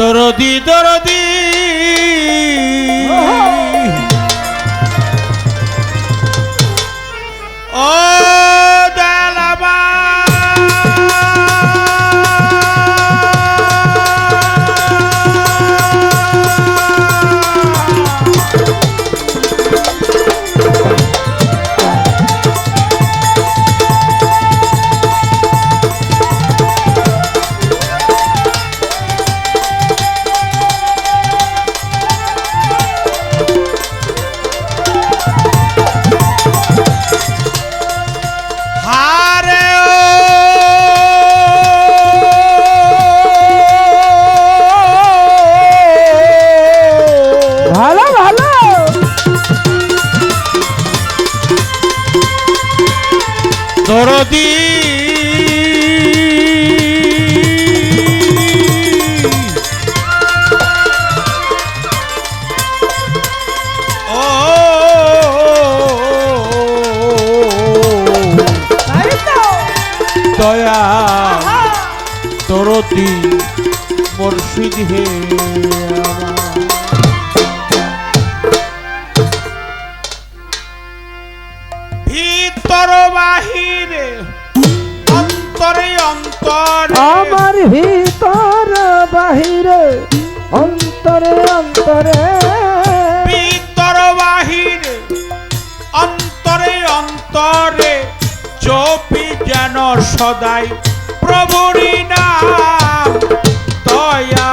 দরদি দরদি ও দেলাবা দরদি ও দয়া দরদি মুর্শিদ হে ভিতর বাহিরে অন্তরে অন্তরে আমার ভিতর বাহিরে অন্তরে অন্তরে ভিতর বাহিরে অন্তরে অন্তরে জপি যেন সদাই প্রভুরি নাম দয়া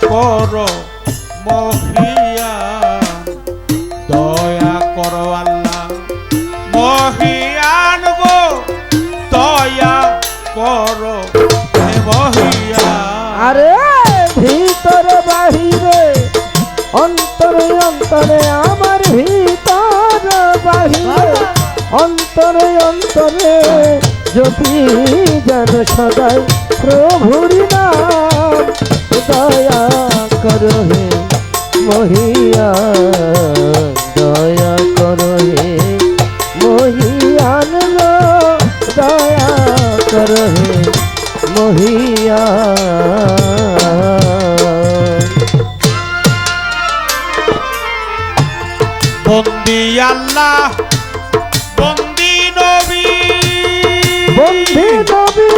করো মহিয়ান দয়া করো আল্লাহ মহিয়ান গো দয়া করো হে মহিয়ান আরে ভিতর বাহিরে অন্তরে অন্তরে আমার ভিতর বাহিরে অন্তরে অন্তরে জপি যেন সদাই প্রভুর নাম দয়া করো হে মহিয়ান দয়া করো হে মহিয়ান গো দয়া করো হে মহিয়ান বন্দি আল্লাহ বন্দি নবী বন্দি নবী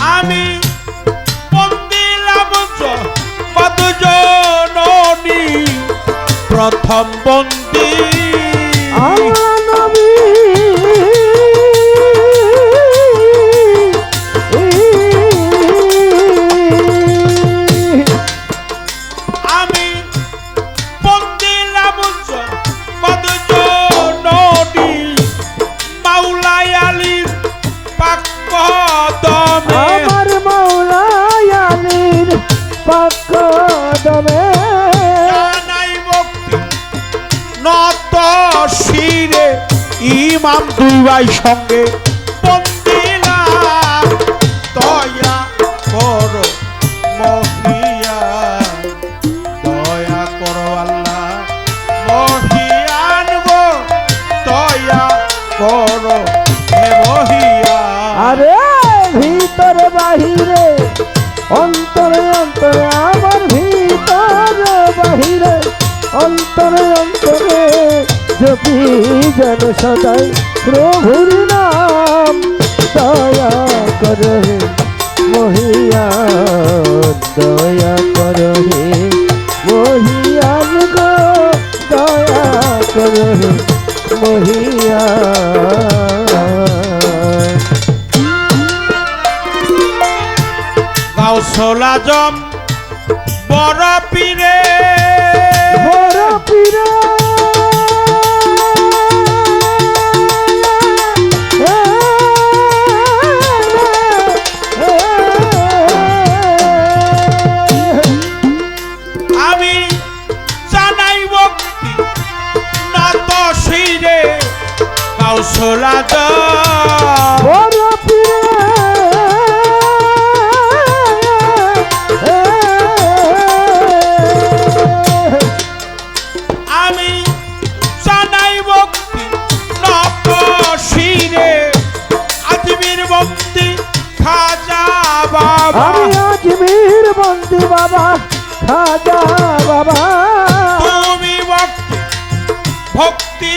আমি বন্দিলাম মধুজননী প্রথম বন্দি নবী আমি বন্দিলাম মধুজননী মাওলাই আলীর পাক কদমে আমার মাওলাই আলীর পাক কদমে জানাই ভক্তি নত শিরে ইমাম দুই ভাই সঙ্গে বন্দিলাম দয়া করো মহিয়ান দয়া করো আল্লাহ মহিয়ান গো দয়া করো হে মহিয়ান আরে ভিতর বাহিরে অন্তরে অন্তরে আমার ভিতর বাহিরে অন্তরে অন্তরে জপি যেন সদাই প্রভুর নাম দয়া করো হে মহিয়ান দয়া করো হে মহিয়ান গো দয়া করো হে মহিয়ান গাউসুল আজম বড় পীরে বড় পীরে আমি জানাই ভক্তি নত শিরে গাউসুল আজম বড় পীরে বাবা আমি আজমির বন্দি বাবা খাজা বাবা তুমি ভক্তি ভক্তি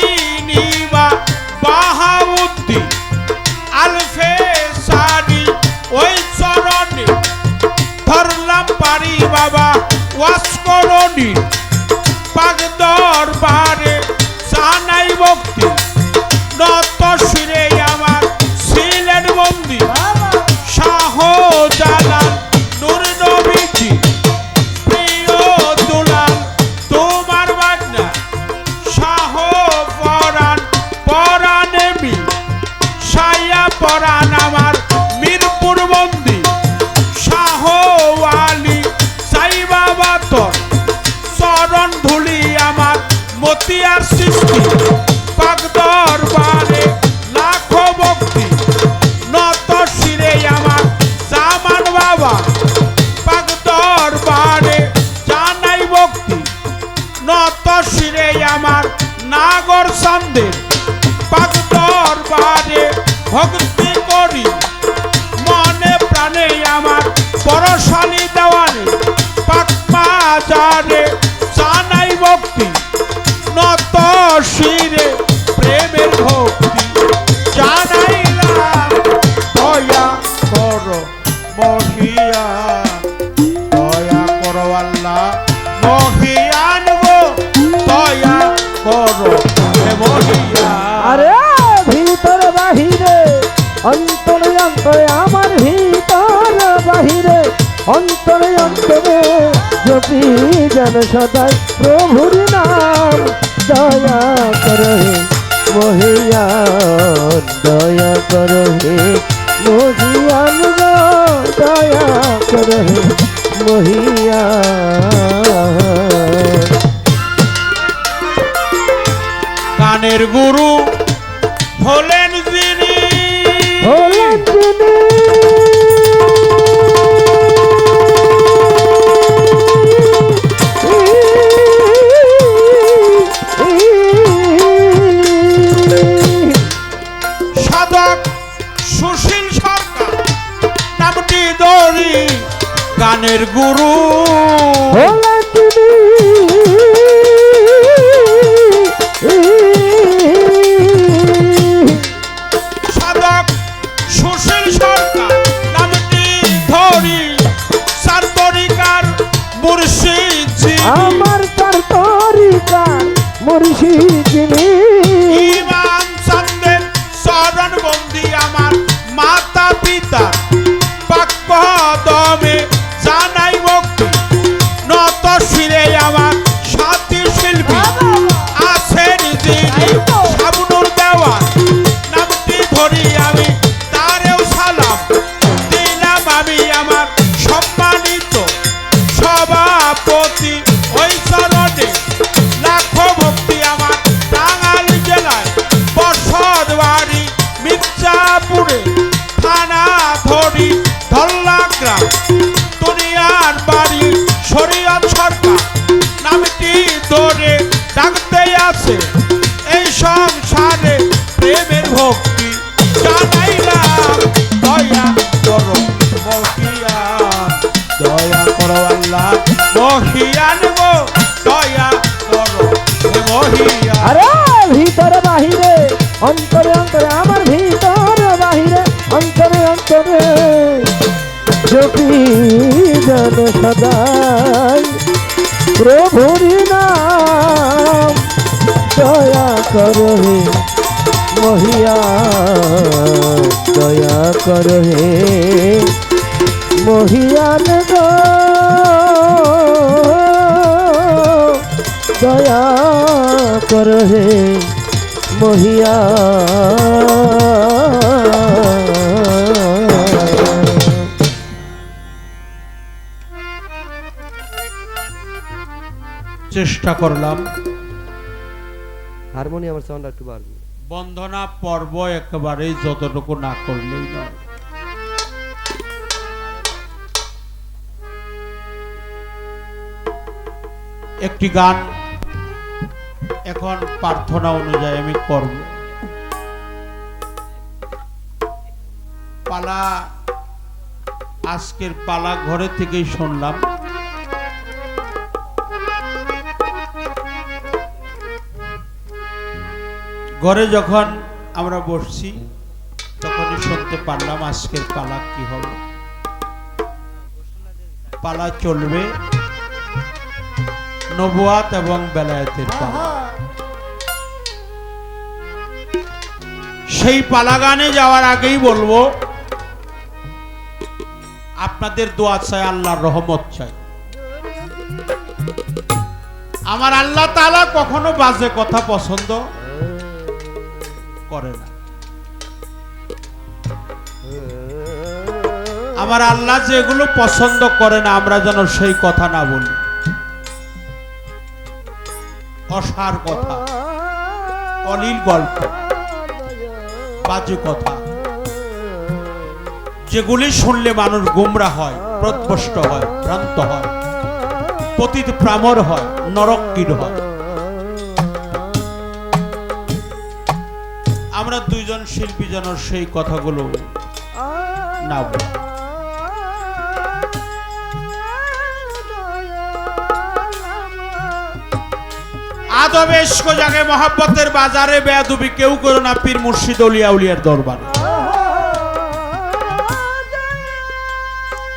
নিবা বাহাউদ্দিন আলফে সারি ওই চরণে ধরলাম পারি বাবা ওয়াস করণি পাক দরবারে জানাই ভক্তি নত শিরে আমার ছিলেন বন্দি শাহজালাল নূর নবীজি প্রিয় দুলাল তোমার বাগনা শাহ পরাণ পরাণে মি সায়া পরাণ আমার মিরপুর বন্দি শাহ আলী সাই বাবা তোর চরণ ধুলি আমার মতিয়ার সৃষ্টি পাক দরবারে লাখো ভক্তি নত শিরে আমার জামান বাবা পাক দরবারে জানাই ভক্তি নত শিরে আমার নাগর সন্দের পাক দরবারে ভক্তি করি মনে প্রাণে আমার পরশালী দেওয়ানে পাক মাজারে জানাই ভক্তি নত শিরে প্রেমের ভক্তি জানাইলাম দয়া করো মহিয়া দয়া করো আল্লাহ মহিয়ান গো দয়া করো হে মহিয়া আরে ভিতর বাহিরে অন্তরে অন্তরে আমার ভিতর বাহিরে অন্তরে অন্তরে জপি জন সদাই প্রভুর নাম দয়া করো হে মহিয়ান দয়া করো হে মহিয়ান গো দয়া করো হে মহিয়ান গানের গুরু হলেন যিনি হলেন যিনি সাধক সুশীল সরকার নামটি দড়ি গানের গুরু হলেন যিনি সাধক সুশীল সরকার নামটি ধরি সান্তরিকার মুর্শিদ জি আমার তার তরিকার মুর্শিদ যিনি ইমাম চন্দের চরণ বন্দি আমার মাতা পিতা পাক দমে জানাই ভক্তি নত শিরে আমার সাথী শিল্পী আছেন যিনি শাবনুর দেওয়ান নামটি ধরি আমি তারেও সালাম দিলাম আমি আমার সম্মানিত সভাপতি ওই চরণে লাখো ভক্তি আমার টাঙ্গাইল জেলায় বসত বাড়ি মির্জাপুরে থানা ধরি ধল্লা গ্রাম দুনিয়ার বাড়ি শরীয়ত সরকার নামটি ধরে ডাকতে আছে এই সংসারে প্রেমের ভক্তি জানাইলাম দয়া করো মহিয়ান দয়া করো আল্লাহ মহিয়ান গো দয়া করো হে মহিয়ান আরে ভিতরে বাহিরে অন্তরে অন্তরে আমার ভিতর বাহিরে অন্তরে অন্তরে জপি জন সদাই প্রভুর নাম দয়া করো হে মহিয়া দয়া করো হে মহিয়ান গো দয়া করো হে মহিয়া চেষ্টা করলাম হারমোনিয়ামের সাউন্ড একটু বাড়বে বন্দনা পর্ব একেবারেই যতটুকু না করলেই নয় একটি গান এখন প্রার্থনা অনুযায়ী আমি করব পালা আজকের পালা ঘরে থেকেই শুনলাম। ঘরে যখন আমরা বসছি তখনই শুনতে পারলাম আজকের পালা কি হবে। পালা চলবে নবুয়াত এবং বেলায়েতের পালা। সেই পালা গানে যাওয়ার আগেই বলবো, আপনাদের দোয়া চাই, আল্লাহর রহমত চাই। আমার আল্লাহ তাআলা কখনো বাজে কথা পছন্দ করে না। আমার আল্লাহ যেগুলো পছন্দ করে না আমরা যেন সেই কথা না বলি। অসার কথা, অলীল গল্প, বাজে কথা, যেগুলি শুনলে মানুষ গোমরাহ হয়, পথভ্রষ্ট হয়, ভ্রান্ত হয়, পতিত প্রামর হয়, নরকীর হয়। আমরা দুইজন শিল্পী যেন সেই কথাগুলো না বলি। আদবে ইশক জাগে মহব্বতের বাজারে, বেয়াদবি কেউ করো না পীর মুর্শিদ আউলিয়া উলিয়ার দরবারে।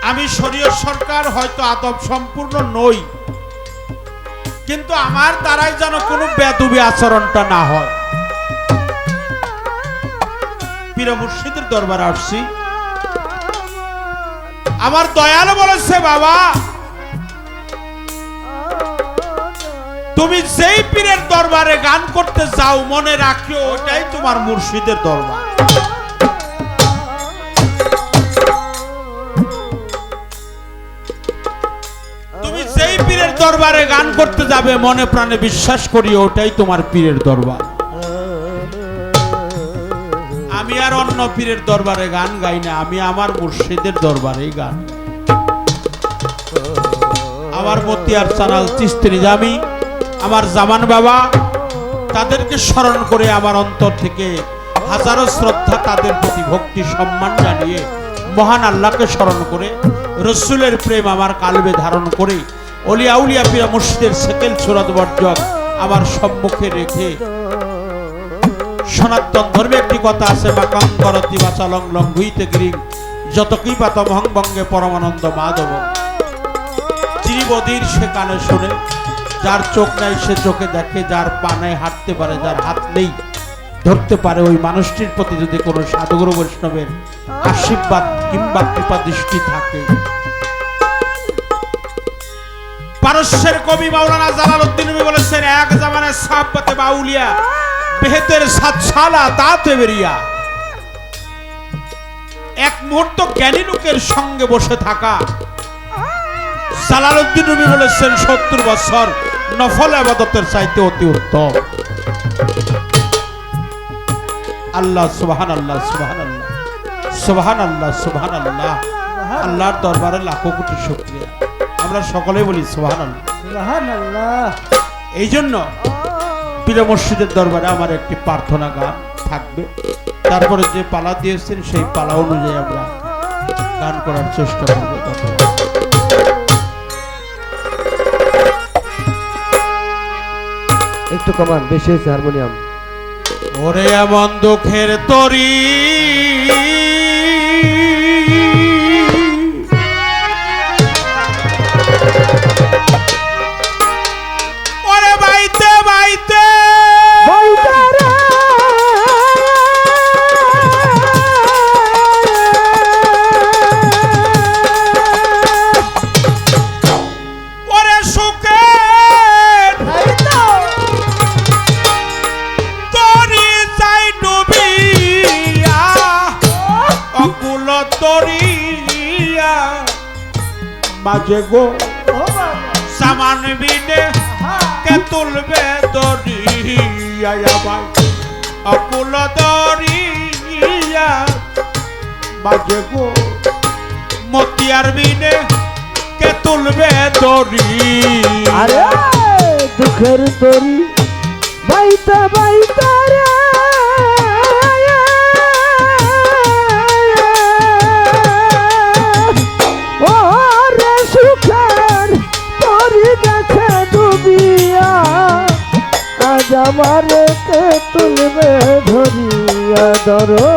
আমি শরীয়ত সরকার হয়তো আদব সম্পূর্ণ নই, কিন্তু আমার দ্বারাই যেন কোনো বেয়াদবি আচরণটা না হয়। পীর মুর্শিদের দরবারে আসছি, আমার দয়াল বলেছে বাবা তুমি যেই পীরের দরবারে গান করতে যাও মনে রাখিও ওটাই তোমার মুর্শিদের দরবার। তুমি যেই পীরের দরবারে গান করতে যাবে মনে প্রাণে বিশ্বাস করিও ওটাই তোমার পীরের দরবার। আমি আর অন্য পীরের দরবারে গান গাই না, আমি আমার মুর্শিদের দরবারেই গান গাই। আমার মতিয়ার চানাল চিশতি নিজামী, আমার জামান বাবা, তাদেরকে স্মরণ করে আমার অন্তর থেকে হাজারো শ্রদ্ধা, তাদের প্রতি ভক্তি সম্মান জানিয়ে মহান আল্লাহকে স্মরণ করে রসুলের প্রেম আমার কালবে ধারণ করে অলিয়া উলিয়া পীর মুর্শিদের সেকেল সুরত বর্জক আমার সম্মুখে রেখে সনাতন ধর্মে একটি কথা আছে, মাকাং করতি বাচালং লং হইতে গিরিং যত কৃপাত মহং বঙ্গে পরমানন্দ মাধব। যিনি বধির সে কানে শুনে, যার চোখ নাই সে চোখে দেখে, যার পা নাই হাঁটতে পারে, যার হাত নেই ধরতে পারে, ওই মানুষটির প্রতি যদি কোনো সাধুগুরু বৈষ্ণবের আশীর্বাদ কিংবা কৃপা দৃষ্টি থাকে। পারস্যের কবি মাওলানা জালালউদ্দিন রুমি বলেছেন, এক জামানায় সাহাবতে বাউলিয়া বেহেতের সাত সালা তাতে বেরিয়া। এক মুহূর্ত জ্ঞানী লোকের সঙ্গে বসে থাকা। জালালউদ্দিন রুমি বলেছেন 70 বছর নফল ইবাদতের চাইতে অতি উত্তম। আল্লাহ সুবহানাল্লাহ, সুবহানাল্লাহ, সুবহানাল্লাহ, সুবহানাল্লাহ। আল্লাহর দরবারে লাখো কোটি শুকরিয়া। আমরা সকলেই বলি সুবহানাল্লাহ, সুবহানাল্লাহ। এই জন্য পীর মুর্শিদের দরবারে আমার একটি প্রার্থনা গান থাকবে, তারপরে যে পালা দিয়েছেন সেই পালা অনুযায়ী আমরা গান করার চেষ্টা করব। একটু কমান, বেশি হয়েছে হারমোনিয়াম। ওরে এমন দুঃখের তরি ওরে বাইতে বাইতে ওরে সুখে তরি যাই ডুবিয়া অকুল তরিয়া মাঝে গো সামান বিনে কে তুলবে দরিয়া ভাই অকুল দরিয়া মাঝে গো মতিয়ার বিনে কে তুলবে দরি। আরে দুঃখের তরি বাইতা বাইতা রে আমারে কে তুলবে ধরিয়া ধরো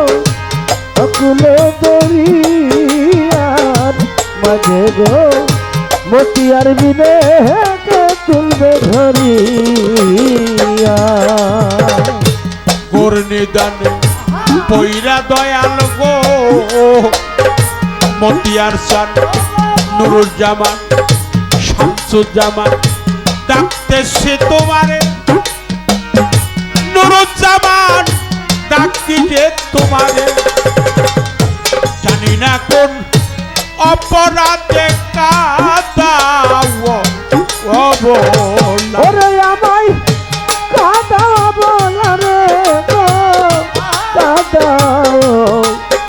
অকুলে দরিয়ার মাঝে গো মতিয়ার বিনে কে তুলবে ধরিয়া গোর নিদানে পইরা দয়াল গো মতিয়ার চান নুরুজ্জামান শামসুজ্জামান ডাকতেছে তোমারে নুরুজ্জামান ডাকি যে তোমারে জানি না কোন অপরাধে কাদাও ও বলা ওরে আমায় কাদাও বলা রে গো কাদাও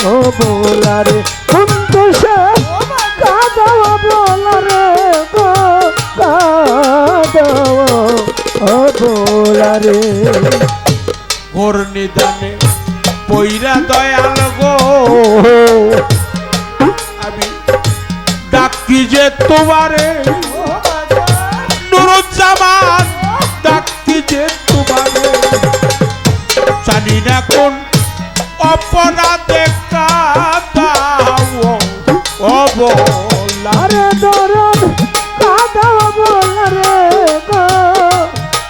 ও বলা রে কিন্তু সে কাদাও বলা রে গো কাদাও ও বলা রে ঘোর নিদানে পইরা দয়াল গো আমি ডাকি যে তোমারে নুরুজ্জামান ডাকি যে তোমারে জানি না কোন অপরাধে কাদাও ও বলা আরে দরদ কাদাও বলা রে গো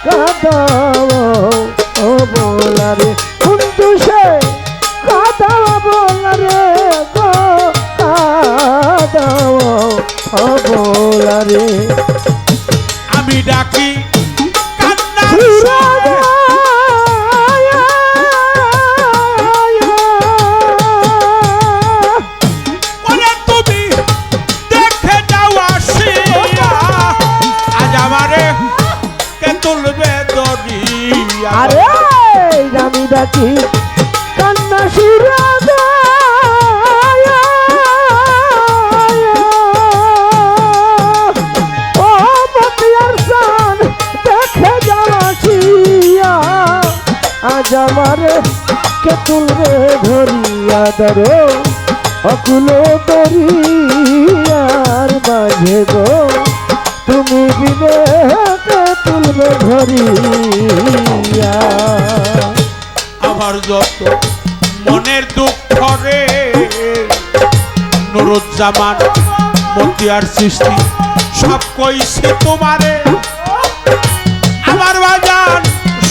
কাদাও ও বলা রে কিন্তু সে কাদাও বলা রে গো কাদাও ও বলা রে আমি ডাকি কান্নার হিরাদা ওরে তুমি দেখে যাও আসিয়া আজ আমারে কে তুলবে দরিয়া আরে আমি ডাকি কান্না শিরাদা ও মতিয়ার সান দেখে যাওয়া শিয়া আজ আমারে কে তুলবে ধরিয়া ধরো অকুলো দরিয়ার মাঝে গো তুমি বিনে কে তুলবে ধরিয়া আমার যত মনের দুঃখ রে নুরুজ্জামান মতিয়ার সৃষ্টি সব কইছি তোমারে আমার বাজান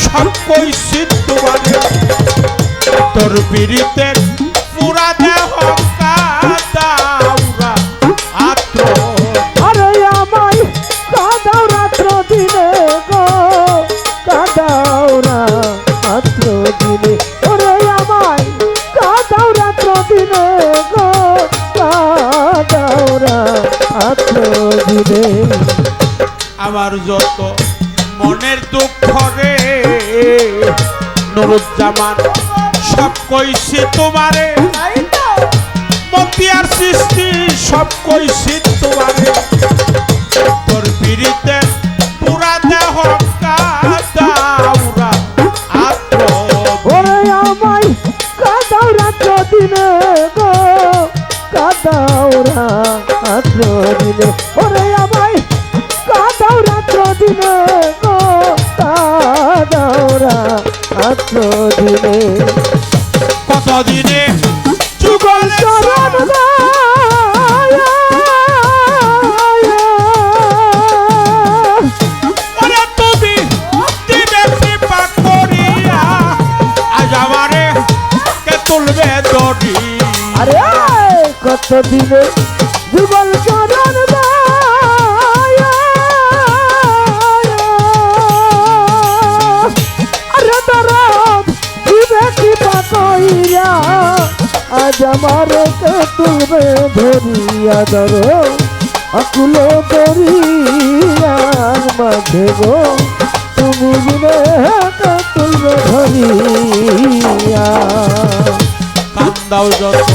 সব কইছি তোমারে তোর বিরিতের পুরা দেহ কাদাউরা আত্র আরে আমায় কাদাও রাত্র দিনে গো কাদাও রাত্র দিনে ওরে আমায় কাদাও রাত্র দিনে গো কাদাও রাত্র দিনে আমার যত মনের দুঃখ রে নুরুজ্জামান সব কইছি তোমারে মতিয়ার সৃষ্টি সব কইছি তোমারে তোর পিড়িতে পুরা দেহ কাদাউরা আত্র ওরে আমায় কাদাও রাত্র দিনে গো কাদাও রাত্র দিনে ওরে আমায় কাদাও রাত্র দিনে গো কাদাও রাত্র দিনে কতদিনে যুগল চরণ ওরে তুমি দিবে কৃপা করিয়া আজ আমারে কে তুলবে দড়ি আরে কত দিনে যুগল চরণ আরে দরদ দিবে কৃপা কইরা আজ আমার কে তুলবে ধরিয়া ধরো অকুলো দরিয়ার মাঝে গো তুমি বিনে কে তুলবে ধরিয়া কান্দাও যত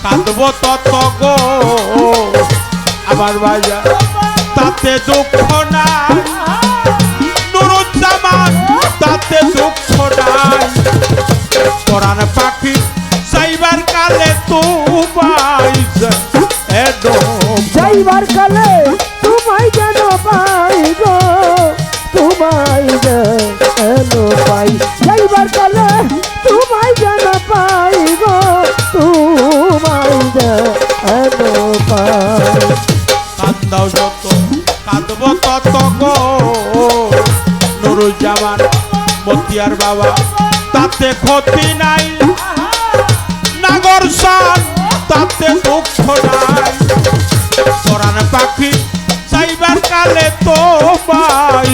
কাঁদব তত গো আমার ভাইয়া তাতে দুঃখ নাই নুরুজ্জামান তাতে দুঃখ নাই কোরআন পাখি সাইবার কালে তুমাই যাইবার কালে তোমায় যেন পাই গো তোমায় যেন পাই পাই যাইবার কালে তোমায় যেন পাই গো তোমায় যেন পাই কান্দাও যত কাঁদব তত গো নুরুজ্জামান মতিয়ার বাবা তাতে ক্ষতি নাই নাগর সান তাতে দুঃখ নাই পরাণ পাখি চাইবার কালে তো পাই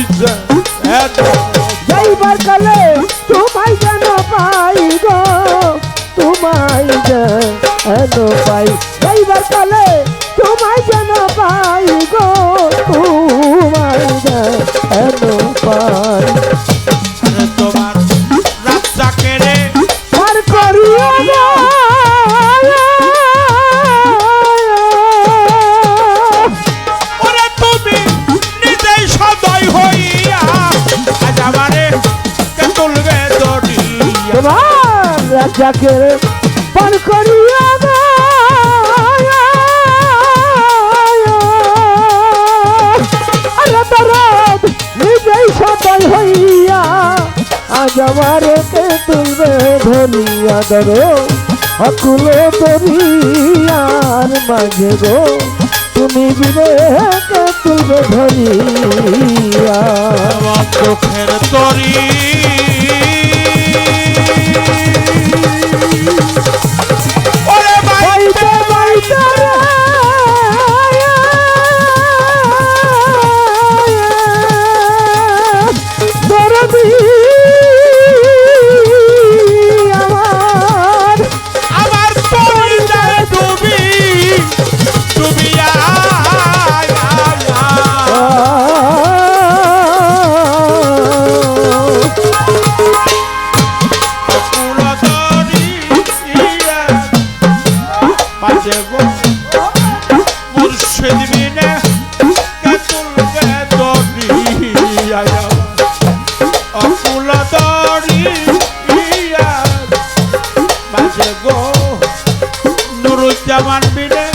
যাইবার কালে তোমায় যেন পাই গো তোমায় যেন পাই যাইবার কালে তোমায় যেন পাই গো তোমায় যেন পাই তোমার রাজা কেড়ে আর করিও না ওরে তুমি নিজেই সদয় হইয়া আজ আমারে কে তুলবে দড়িয়া তোমার রাজাকে পার করিও না আল্লাহ দরদ নিজেই সদয় হইয়া আজ আমারে কে তুলবে ধরিয়া ধরো অকুল দরিয়ার মাঝে গো তুমি বিবে কে তুলবে ধরিয়া আমার চোখের তরি ওরে বাইতে বাইতে দরদি আমার আমার তরি যায় ডুবি ডুবিয়া মুর্শিদ বিনে কে তুলবে দড়িয়া অকুল দড়িয়া মাঝে গো নুরুজ্জামান বিনে